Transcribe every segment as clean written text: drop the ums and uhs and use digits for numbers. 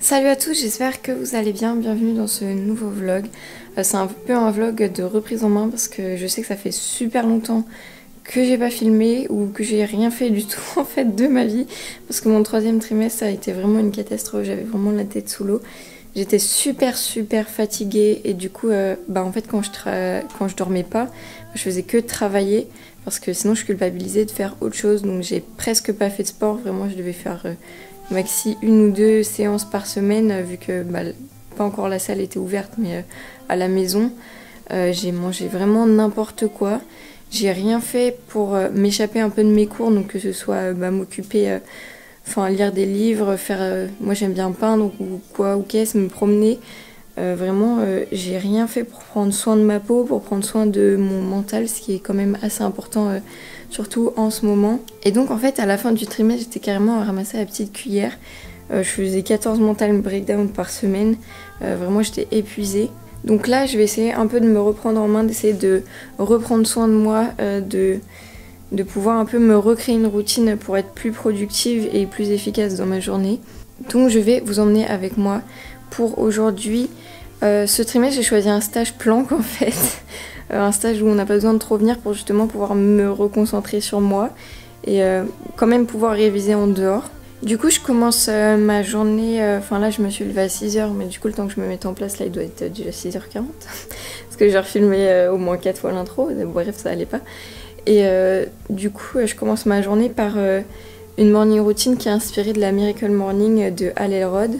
Salut à tous, j'espère que vous allez bien, bienvenue dans ce nouveau vlog. C'est un peu un vlog de reprise en main parce que je sais que ça fait super longtemps que j'ai pas filmé ou que j'ai rien fait du tout en fait de ma vie. Parce que mon troisième trimestre a été vraiment une catastrophe, j'avais vraiment la tête sous l'eau. J'étais super fatiguée et du coup en fait quand je dormais pas, je faisais que travailler parce que sinon je culpabilisais de faire autre chose. Donc j'ai presque pas fait de sport, vraiment je devais faire maxi 1 ou 2 séances par semaine vu que pas encore la salle était ouverte mais à la maison. J'ai mangé vraiment n'importe quoi. J'ai rien fait pour m'échapper un peu de mes cours, donc que ce soit m'occuper, lire des livres, moi j'aime bien peindre ou quoi ou qu'est-ce, me promener. J'ai rien fait pour prendre soin de ma peau, pour prendre soin de mon mental, ce qui est quand même assez important, surtout en ce moment. Et donc en fait à la fin du trimestre j'étais carrément à ramasser la petite cuillère. Je faisais 14 mental breakdown par semaine, vraiment j'étais épuisée. Donc là je vais essayer un peu de me reprendre en main, d'essayer de reprendre soin de moi, de pouvoir un peu me recréer une routine pour être plus productive et plus efficace dans ma journée. Donc je vais vous emmener avec moi pour aujourd'hui. Ce trimestre j'ai choisi un stage planque en fait, un stage où on n'a pas besoin de trop venir pour justement pouvoir me reconcentrer sur moi et quand même pouvoir réviser en dehors. Du coup je commence ma journée, là je me suis levée à 6h mais du coup le temps que je me mette en place là il doit être déjà 6h40 parce que j'ai refilmé au moins 4 fois l'intro, bref ça allait pas. Et du coup je commence ma journée par une morning routine qui est inspirée de la Miracle Morning de Hal Elrod.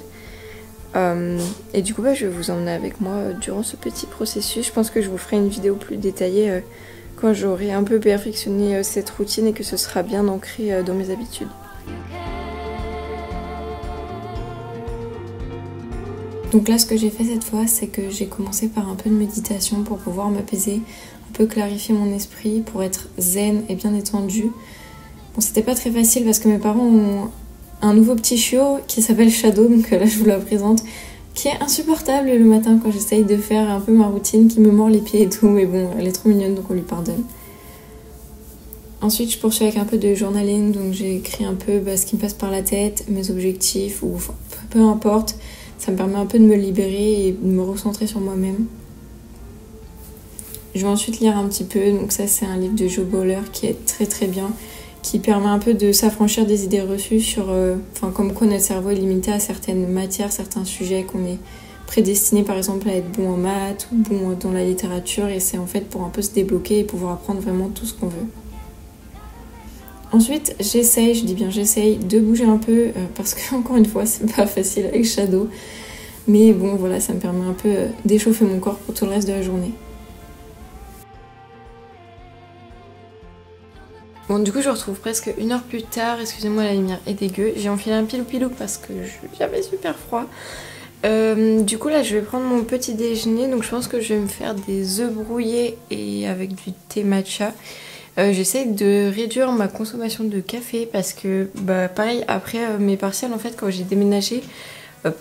Et du coup je vais vous emmener avec moi durant ce petit processus. Je pense que je vous ferai une vidéo plus détaillée quand j'aurai un peu perfectionné cette routine et que ce sera bien ancré dans mes habitudes. Donc là ce que j'ai fait cette fois c'est que j'ai commencé par un peu de méditation pour pouvoir m'apaiser, un peu clarifier mon esprit pour être zen et bien détendue. Bon c'était pas très facile parce que mes parents ont un nouveau petit chiot qui s'appelle Shadow, donc là je vous la présente, qui est insupportable le matin quand j'essaye de faire un peu ma routine, qui me mord les pieds et tout, mais bon elle est trop mignonne donc on lui pardonne. Ensuite je poursuis avec un peu de journaling, donc j'ai écrit un peu ce qui me passe par la tête, mes objectifs ou peu importe. Ça me permet un peu de me libérer et de me recentrer sur moi-même. Je vais ensuite lire un petit peu, donc ça c'est un livre de Joe Bowler qui est très bien, qui permet un peu de s'affranchir des idées reçues sur comme quoi notre cerveau est limité à certaines matières, certains sujets, qu'on est prédestiné par exemple à être bon en maths ou bon dans la littérature, et c'est en fait pour un peu se débloquer et pouvoir apprendre vraiment tout ce qu'on veut. Ensuite, j'essaye de bouger un peu parce que encore une fois, c'est pas facile avec Shadow. Mais bon, voilà, ça me permet un peu d'échauffer mon corps pour tout le reste de la journée. Bon, du coup, je retrouve presque 1 heure plus tard. Excusez-moi, la lumière est dégueu. J'ai enfilé un pilou parce que j'avais super froid. Du coup, là, je vais prendre mon petit déjeuner. Donc, je pense que je vais me faire des œufs brouillés et avec du thé matcha. J'essaie de réduire ma consommation de café parce que pareil après mes partiels, en fait quand j'ai déménagé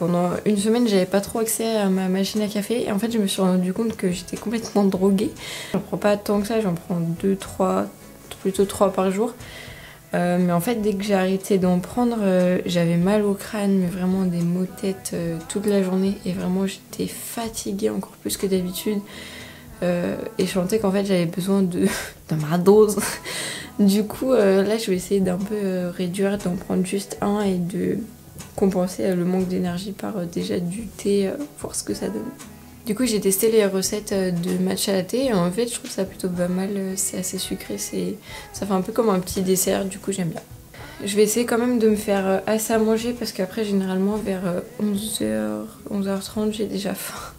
pendant une semaine j'avais pas trop accès à ma machine à café et en fait je me suis rendu compte que j'étais complètement droguée. J'en prends pas tant que ça, j'en prends 2-3, plutôt 3 par jour, mais en fait dès que j'ai arrêté d'en prendre j'avais mal au crâne, mais vraiment des maux de tête toute la journée et vraiment j'étais fatiguée encore plus que d'habitude. Et je sentais qu'en fait j'avais besoin de ma dose. Du coup là je vais essayer d'un peu réduire, d'en prendre juste un et de compenser le manque d'énergie par déjà du thé, voir ce que ça donne. Du coup j'ai testé les recettes de matcha latte et en fait je trouve ça plutôt pas mal, c'est assez sucré, ça fait un peu comme un petit dessert, du coup j'aime bien. Je vais essayer quand même de me faire assez à manger parce qu'après généralement vers 11h30 j'ai déjà faim.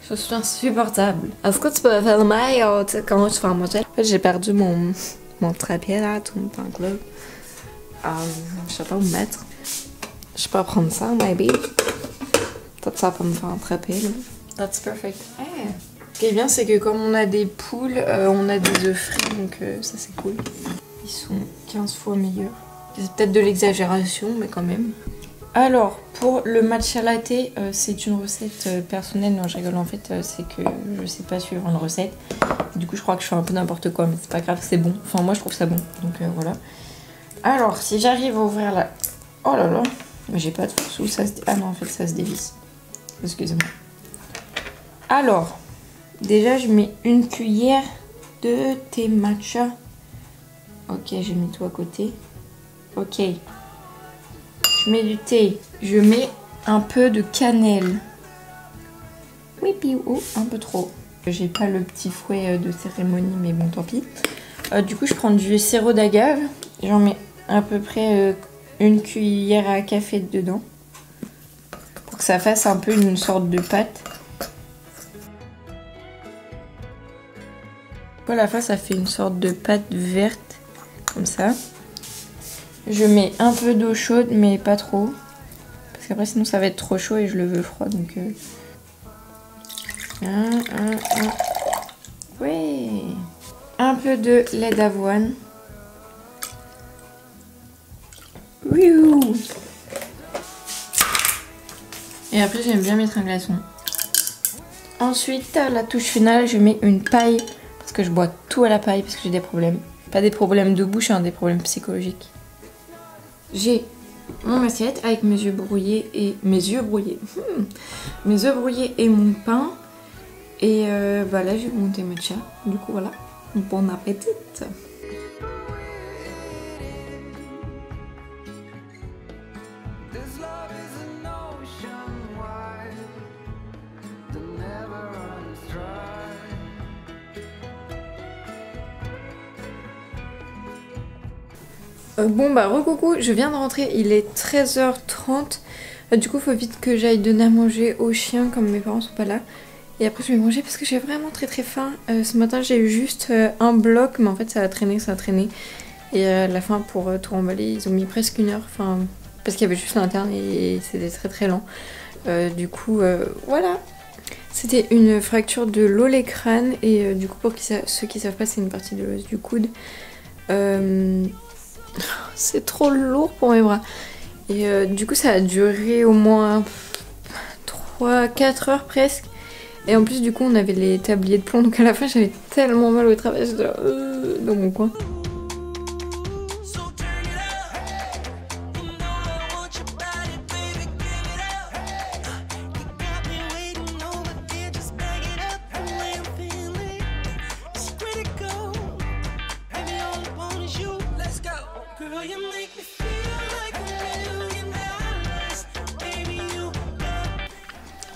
Je suis insupportable. Est-ce que tu peux filmer comment tu fais à manger? En fait, j'ai perdu mon trépied là, tout mon temps là. Je sais pas où mettre. Je peux prendre ça, maybe. Tout ça pour me faire un trépied là. That's perfect. Hey. Ce qui est bien, c'est que comme on a des poules, on a des œufs frais, donc ça c'est cool. Ils sont 15 fois meilleurs. C'est peut-être de l'exagération, mais quand même. Alors, pour le matcha latte, c'est une recette personnelle. Non, je rigole, en fait, c'est que je sais pas suivre une recette. Du coup, je crois que je fais un peu n'importe quoi, mais c'est pas grave, c'est bon. Enfin, moi, je trouve ça bon, donc voilà. Alors, si j'arrive à ouvrir la... Oh là là, J'ai pas de force où ça se... Ah non, en fait, ça se dévisse. Excusez-moi. Alors, déjà, je mets une cuillère de thé matcha. Ok, j'ai mis tout à côté. Ok. Je mets du thé. Je mets un peu de cannelle. Oui, puis oh, un peu trop. J'ai pas le petit fouet de cérémonie, mais bon, tant pis. Du coup, je prends du sirop d'agave. J'en mets à peu près une cuillère à café dedans. Pour que ça fasse un peu une sorte de pâte. À la fin, ça fait une sorte de pâte verte, comme ça. Je mets un peu d'eau chaude, mais pas trop. Parce qu'après, sinon, ça va être trop chaud et je le veux froid, donc... Ouais. Un peu de lait d'avoine. Et après, j'aime bien mettre un glaçon. Ensuite, à la touche finale, je mets une paille. Parce que je bois tout à la paille, parce que j'ai des problèmes. Pas des problèmes de bouche, hein, des problèmes psychologiques. J'ai mon assiette avec mes yeux brouillés et... Mes œufs brouillés et mon pain. Et bah là, j'ai mon thé matcha. Du coup, voilà. Bon appétit! Bon bah recoucou, je viens de rentrer, il est 13h30. Du coup faut vite que j'aille donner à manger aux chiens comme mes parents sont pas là. Et après je vais manger parce que j'ai vraiment très faim. Ce matin j'ai eu juste un bloc, mais en fait ça a traîné. Et à la fin pour tout remballer ils ont mis presque 1 heure. Enfin parce qu'il y avait juste l'interne et c'était très lent. Du coup voilà. C'était une fracture de l'olecrâne et du coup pour ceux qui savent pas c'est une partie de l'os du coude. C'est trop lourd pour mes bras. Et du coup ça a duré au moins 3-4 heures presque. Et en plus du coup on avait les tabliers de plomb. Donc à la fin j'avais tellement mal au travail. J'étais dans mon coin.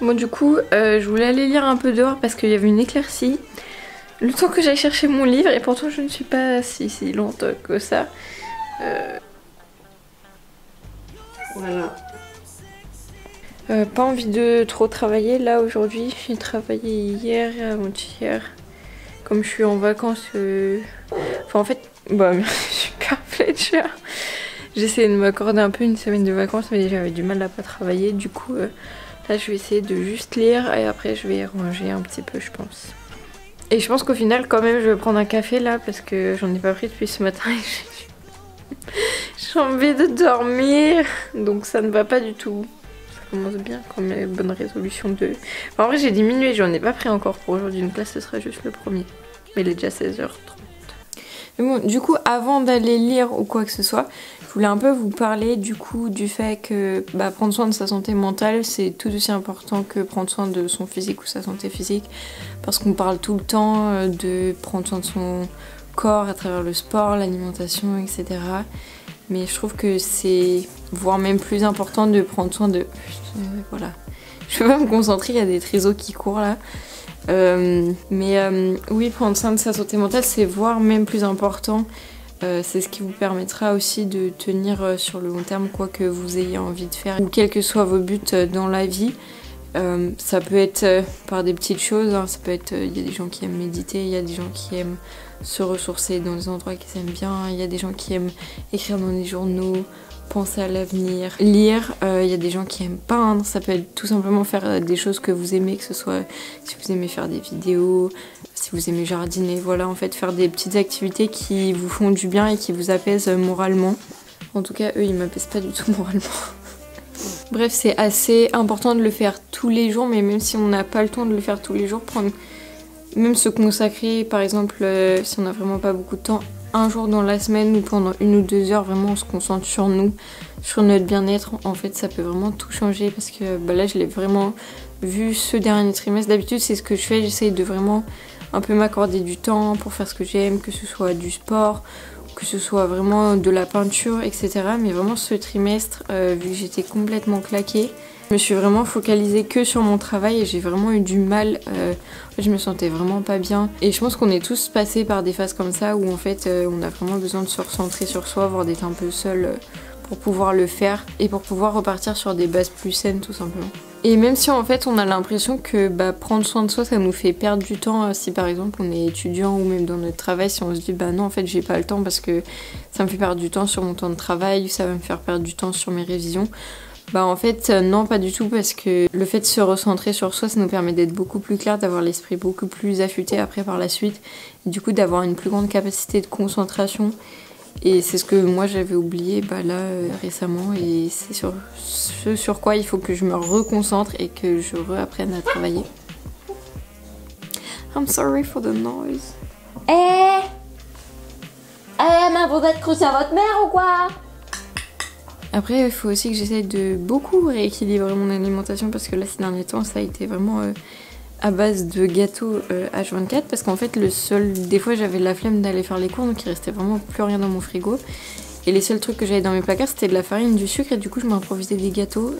Bon du coup je voulais aller lire un peu dehors parce qu'il y avait une éclaircie. Le temps que j'aille chercher mon livre et pourtant je ne suis pas si lente que ça. Voilà. Pas envie de trop travailler là aujourd'hui. J'ai travaillé hier et avant-hier. Comme je suis en vacances. Enfin en fait, bah je suis Père Fletcher. J'essayais de m'accorder un peu une semaine de vacances mais j'avais du mal à pas travailler. Du coup là je vais essayer de juste lire et après je vais ranger un petit peu je pense. Et je pense qu'au final quand même je vais prendre un café là parce que j'en ai pas pris depuis ce matin et j'ai envie de dormir. Donc ça ne va pas du tout. Ça commence bien comme bonne résolution de... Enfin, en vrai j'ai diminué, j'en ai pas pris encore pour aujourd'hui. Donc là ce sera juste le premier. Mais il est déjà 16h30. Mais bon, du coup, avant d'aller lire ou quoi que ce soit, je voulais un peu vous parler du coup du fait que prendre soin de sa santé mentale, c'est tout aussi important que prendre soin de son physique ou sa santé physique. Parce qu'on parle tout le temps de prendre soin de son corps à travers le sport, l'alimentation, etc. Mais je trouve que c'est voire même plus important de prendre soin de... Voilà. Je peux pas me concentrer, il y a des trisos qui courent là. Oui, prendre soin de sa santé mentale, c'est voire même plus important. C'est ce qui vous permettra aussi de tenir sur le long terme quoi que vous ayez envie de faire ou quels que soient vos buts dans la vie. Ça peut être par des petites choses, hein. Ça peut être, il y a des gens qui aiment méditer, il y a des gens qui aiment se ressourcer dans des endroits qu'ils aiment bien, il y a des gens qui aiment écrire dans des journaux, penser à l'avenir, lire, il y a des gens qui aiment peindre, ça peut être tout simplement faire des choses que vous aimez, que ce soit si vous aimez faire des vidéos, si vous aimez jardiner, voilà, en fait faire des petites activités qui vous font du bien et qui vous apaisent moralement. En tout cas, eux, ils m'apaisent pas du tout moralement. Bref, c'est assez important de le faire tous les jours, mais même si on n'a pas le temps de le faire tous les jours, même se consacrer, par exemple, si on n'a vraiment pas beaucoup de temps, un jour dans la semaine ou pendant 1 ou 2 heures, vraiment on se concentre sur nous, sur notre bien-être, en fait ça peut vraiment tout changer parce que là je l'ai vraiment vu ce dernier trimestre. D'habitude c'est ce que je fais, j'essaye de vraiment un peu m'accorder du temps pour faire ce que j'aime, que ce soit du sport, que ce soit vraiment de la peinture, etc. Mais vraiment ce trimestre, vu que j'étais complètement claquée, je me suis vraiment focalisée que sur mon travail et j'ai vraiment eu du mal. Je me sentais vraiment pas bien. Et je pense qu'on est tous passés par des phases comme ça où en fait on a vraiment besoin de se recentrer sur soi, voire d'être un peu seul pour pouvoir le faire et pour pouvoir repartir sur des bases plus saines tout simplement. Et même si en fait on a l'impression que prendre soin de soi ça nous fait perdre du temps, si par exemple on est étudiant ou même dans notre travail, si on se dit non en fait j'ai pas le temps parce que ça me fait perdre du temps sur mon temps de travail, ça va me faire perdre du temps sur mes révisions. En fait non, pas du tout, parce que le fait de se recentrer sur soi ça nous permet d'être beaucoup plus clair, d'avoir l'esprit beaucoup plus affûté après par la suite et du coup d'avoir une plus grande capacité de concentration. Et c'est ce que moi j'avais oublié récemment et c'est sur ce sur quoi il faut que je me reconcentre et que je réapprenne à travailler. I'm sorry for the noise. Mais vous êtes cru à votre mère ou quoi? Après il faut aussi que j'essaye de beaucoup rééquilibrer mon alimentation parce que là ces derniers temps ça a été vraiment à base de gâteaux H24 parce qu'en fait des fois j'avais la flemme d'aller faire les cours donc il restait vraiment plus rien dans mon frigo et les seuls trucs que j'avais dans mes placards c'était de la farine, du sucre et du coup je m'improvisais des gâteaux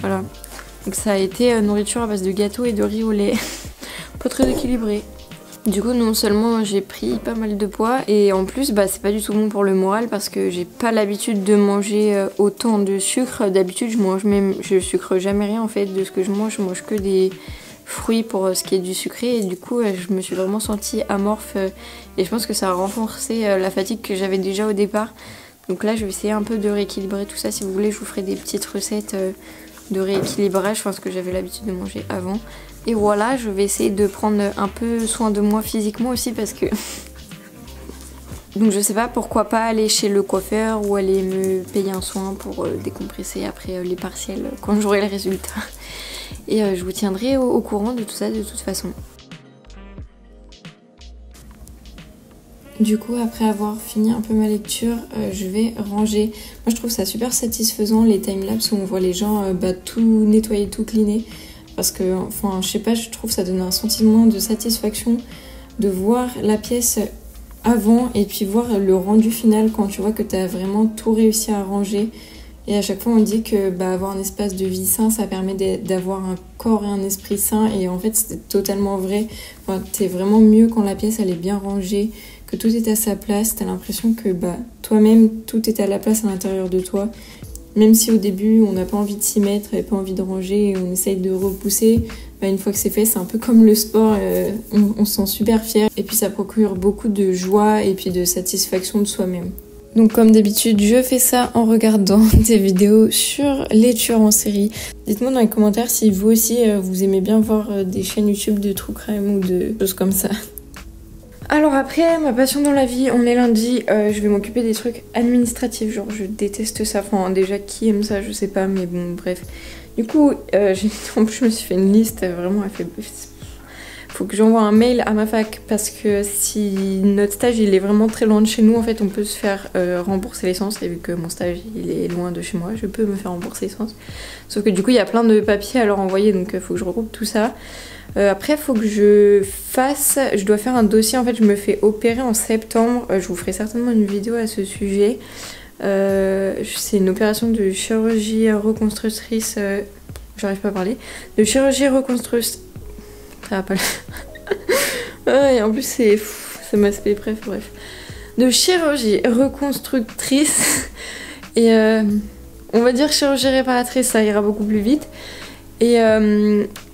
voilà, donc ça a été nourriture à base de gâteaux et de riz au lait pas très équilibré. Du coup non seulement j'ai pris pas mal de poids et en plus c'est pas du tout bon pour le moral parce que j'ai pas l'habitude de manger autant de sucre. D'habitude je sucre jamais rien en fait de ce que je mange que des fruits pour ce qui est du sucré et du coup je me suis vraiment sentie amorphe et je pense que ça a renforcé la fatigue que j'avais déjà au départ. Donc là je vais essayer un peu de rééquilibrer tout ça. Si vous voulez je vous ferai des petites recettes de rééquilibrage, enfin ce que j'avais l'habitude de manger avant. Et voilà, je vais essayer de prendre un peu soin de moi physiquement aussi parce que... Donc je sais pas, pourquoi pas aller chez le coiffeur ou aller me payer un soin pour décompresser après les partiels quand j'aurai les résultats. Et je vous tiendrai au courant de tout ça de toute façon. Du coup, après avoir fini un peu ma lecture, je vais ranger. Moi je trouve ça super satisfaisant les timelapses où on voit les gens tout nettoyer, tout cleaner. Parce que, enfin, je sais pas, je trouve que ça donne un sentiment de satisfaction de voir la pièce avant et puis voir le rendu final quand tu vois que tu as vraiment tout réussi à ranger. Et à chaque fois, on dit que avoir un espace de vie sain, ça permet d'avoir un corps et un esprit sain. Et en fait, c'est totalement vrai. Enfin, t'es vraiment mieux quand la pièce, elle est bien rangée, que tout est à sa place. T'as l'impression que toi-même, tout est à la place à l'intérieur de toi. Même si au début on n'a pas envie de s'y mettre et pas envie de ranger et on essaye de repousser, une fois que c'est fait, c'est un peu comme le sport, on se sent super fier et puis ça procure beaucoup de joie et puis de satisfaction de soi-même. Donc comme d'habitude, je fais ça en regardant des vidéos sur les tueurs en série. Dites-moi dans les commentaires si vous aussi vous aimez bien voir des chaînes YouTube de true crime ou de choses comme ça. Alors après, ma passion dans la vie, on est lundi, je vais m'occuper des trucs administratifs, genre je déteste ça, enfin déjà qui aime ça, je sais pas, mais bon bref. Du coup, en plus je me suis fait une liste, vraiment elle fait... Faut que j'envoie un mail à ma fac parce que si notre stage il est vraiment très loin de chez nous, en fait on peut se faire rembourser l'essence et vu que mon stage il est loin de chez moi, je peux me faire rembourser l'essence. Sauf que du coup il y a plein de papiers à leur envoyer donc faut que je regroupe tout ça. Après il faut que je dois faire un dossier, en fait je me fais opérer en septembre, je vous ferai certainement une vidéo à ce sujet. C'est une opération de chirurgie reconstructrice, j'arrive pas à parler, de chirurgie reconstructrice. Ça va pas le... et en plus ça m'a fait bref. De chirurgie reconstructrice et on va dire chirurgie réparatrice, ça ira beaucoup plus vite. Et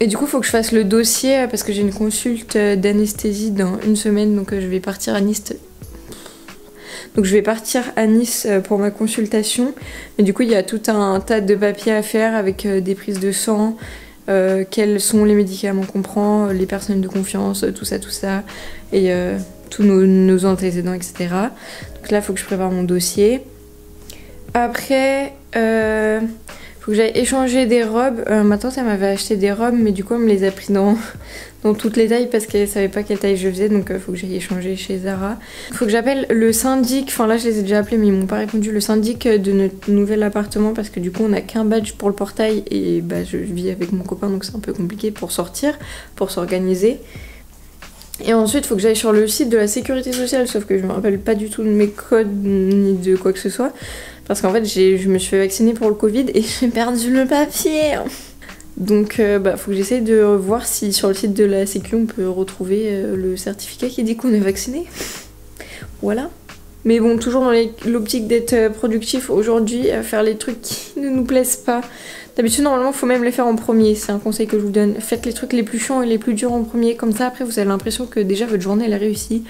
du coup il faut que je fasse le dossier parce que j'ai une consulte d'anesthésie dans 1 semaine, donc je vais partir à Nice. Donc je vais partir à Nice pour ma consultation. Mais du coup il y a tout un tas de papiers à faire avec des prises de sang, quels sont les médicaments qu'on prend, les personnes de confiance, tout ça, et tous nos antécédents, etc. Donc là, il faut que je prépare mon dossier. Après, Faut que j'aille échanger des robes. Ma tante elle m'avait acheté des robes mais du coup elle me les a pris dans toutes les tailles parce qu'elle savait pas quelle taille je faisais, donc faut que j'aille échanger chez Zara. Faut que j'appelle le syndic, enfin là je les ai déjà appelés mais ils m'ont pas répondu, le syndic de notre nouvel appartement parce que du coup on a qu'un badge pour le portail et bah je vis avec mon copain donc c'est un peu compliqué pour sortir, pour s'organiser. Et ensuite faut que j'aille sur le site de la sécurité sociale, sauf que je me rappelle pas du tout de mes codes ni de quoi que ce soit. Parce qu'en fait je me suis fait vacciner pour le Covid et j'ai perdu le papier. Donc faut que j'essaye de voir si sur le site de la sécu on peut retrouver le certificat qui dit qu'on est vacciné. Voilà. Mais bon, toujours dans l'optique d'être productif aujourd'hui, faire les trucs qui ne nous plaisent pas. D'habitude, normalement, il faut même les faire en premier. C'est un conseil que je vous donne. Faites les trucs les plus chiants et les plus durs en premier. Comme ça, après, vous avez l'impression que déjà votre journée, elle a réussi.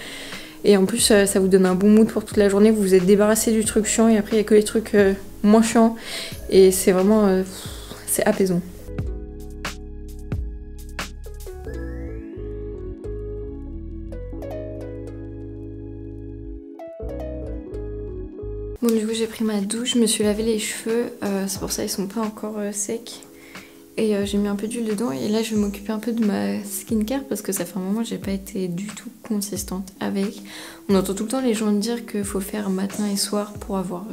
Et en plus, ça vous donne un bon mood pour toute la journée. Vous vous êtes débarrassé du truc chiant et après, il n'y a que les trucs moins chiants. Et c'est vraiment... c'est apaisant. Bon, du coup j'ai pris ma douche, je me suis lavé les cheveux, c'est pour ça ils sont pas encore secs. Et j'ai mis un peu d'huile dedans et là je vais m'occuper un peu de ma skincare parce que ça fait un moment que j'ai pas été du tout consistante avec. On entend tout le temps les gens dire qu'il faut faire matin et soir pour avoir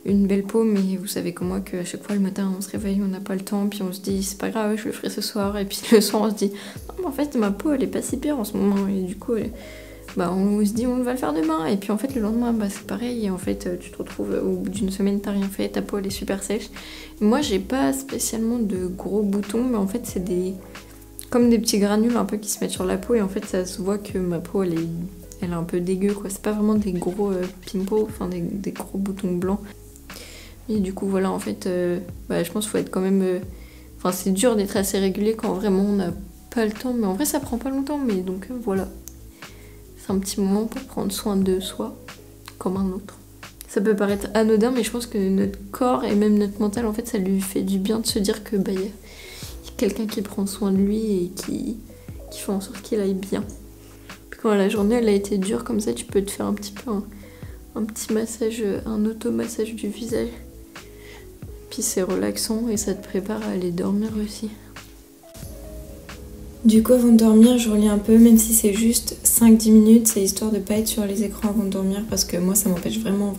une belle peau, mais vous savez comme moi qu'à chaque fois le matin on se réveille, on n'a pas le temps, puis on se dit c'est pas grave, je le ferai ce soir, et puis le soir on se dit non mais en fait ma peau elle est pas si pire en ce moment, et du coup on se dit on va le faire demain, et puis en fait le lendemain c'est pareil, et en fait tu te retrouves au bout d'une semaine t'as rien fait, ta peau elle est super sèche. Moi j'ai pas spécialement de gros boutons, mais en fait c'est comme des petits granules un peu qui se mettent sur la peau, et en fait ça se voit que ma peau elle est un peu dégueu quoi, c'est pas vraiment des gros pimples, enfin des gros boutons blancs. Et du coup voilà en fait je pense qu'il faut être quand même enfin c'est dur d'être assez régulier quand vraiment on n'a pas le temps, mais en vrai ça prend pas longtemps, mais donc voilà. C'est un petit moment pour prendre soin de soi, comme un autre. Ça peut paraître anodin, mais je pense que notre corps et même notre mental, en fait, ça lui fait du bien de se dire que y a quelqu'un qui prend soin de lui et qui fait en sorte qu'il aille bien. Puis quand la journée elle a été dure comme ça, tu peux te faire un petit peu un petit massage, un automassage du visage. Puis c'est relaxant et ça te prépare à aller dormir aussi. Du coup avant de dormir je relis un peu, même si c'est juste 5-10 minutes, c'est histoire de pas être sur les écrans avant de dormir parce que moi ça m'empêche vraiment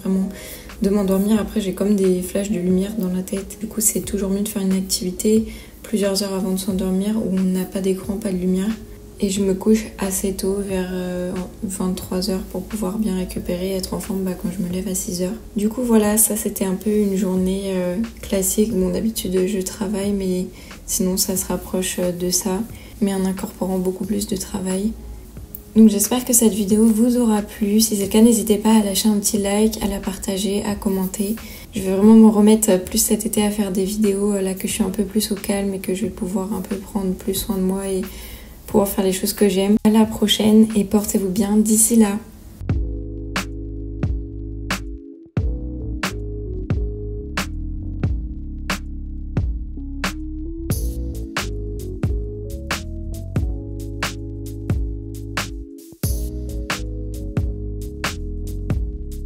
de m'endormir. Après j'ai comme des flashs de lumière dans la tête, du coup c'est toujours mieux de faire une activité plusieurs heures avant de s'endormir où on n'a pas d'écran, pas de lumière. Et je me couche assez tôt, vers 23h pour pouvoir bien récupérer et être en forme quand je me lève à 6h. Du coup voilà, ça c'était un peu une journée classique. Bon d'habitude je travaille mais sinon ça se rapproche de ça, mais en incorporant beaucoup plus de travail. Donc j'espère que cette vidéo vous aura plu. Si c'est le cas, n'hésitez pas à lâcher un petit like, à la partager, à commenter. Je vais vraiment me remettre plus cet été à faire des vidéos là que je suis un peu plus au calme et que je vais pouvoir un peu prendre plus soin de moi et pouvoir faire les choses que j'aime. À la prochaine et portez-vous bien d'ici là.